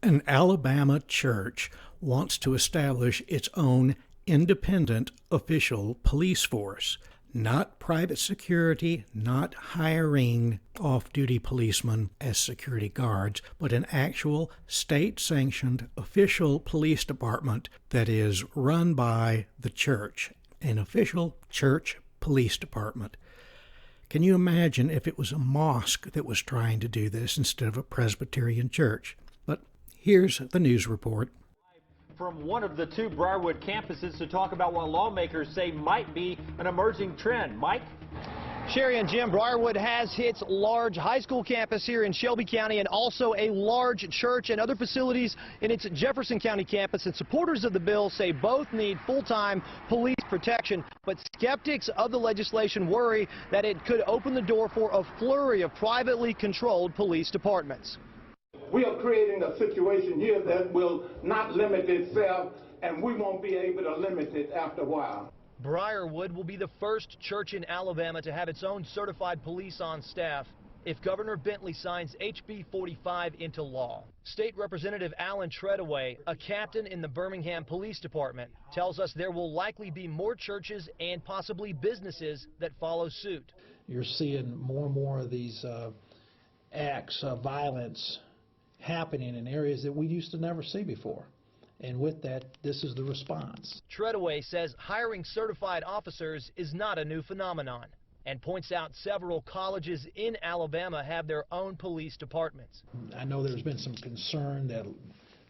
An Alabama church wants to establish its own independent official police force. Not private security, not hiring off-duty policemen as security guards, but an actual state-sanctioned official police department that is run by the church, an official church police department. Can you imagine if it was a mosque that was trying to do this instead of a Presbyterian church? But here's the news report. From one of the two Briarwood campuses to talk about what lawmakers say might be an emerging trend. Mike? Sherry and Jim, Briarwood has its large high school campus here in Shelby County and also a large church and other facilities in its Jefferson County campus. And supporters of the bill say both need full-time police protection. But skeptics of the legislation worry that it could open the door for a flurry of privately controlled police departments. We are creating a situation here that will not limit itself, and we won't be able to limit it after a while. Briarwood will be the first church in Alabama to have its own certified police on staff if Governor Bentley signs HB 45 into law. State Representative Alan Treadaway, a captain in the Birmingham Police Department, tells us there will likely be more churches and possibly businesses that follow suit. You're seeing more and more of these acts of violence happening in areas that we used to never see before. And with that, this is the response. Treadaway says hiring certified officers is not a new phenomenon and points out several colleges in Alabama have their own police departments. I know there's been some concern that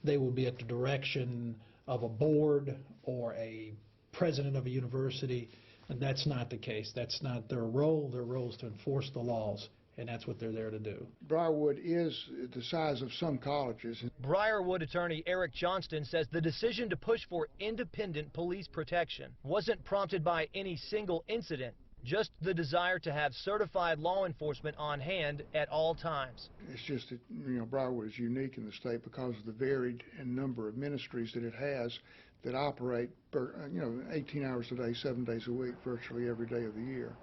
they will be at the direction of a board or a president of a university, and that's not the case. That's not their role. Their role is to enforce the laws, and that's what they're there to do. Briarwood is the size of some colleges. Briarwood attorney Eric Johnston says the decision to push for independent police protection wasn't prompted by any single incident, just the desire to have certified law enforcement on hand at all times. It's just that, Briarwood is unique in the state because of the varied and number of ministries that it has that operate, 18 hours a day, 7 days a week, virtually every day of the year.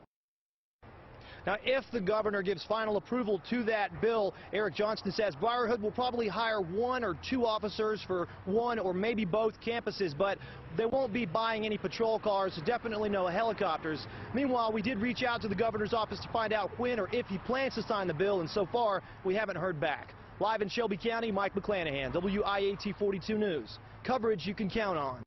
Now, if the governor gives final approval to that bill, Eric Johnston says Briarwood will probably hire 1 or 2 officers for one or maybe both campuses, but they won't be buying any patrol cars, definitely no helicopters. Meanwhile, we did reach out to the governor's office to find out when or if he plans to sign the bill, and so far, we haven't heard back. Live in Shelby County, Mike McClanahan, WIAT 42 News. Coverage you can count on.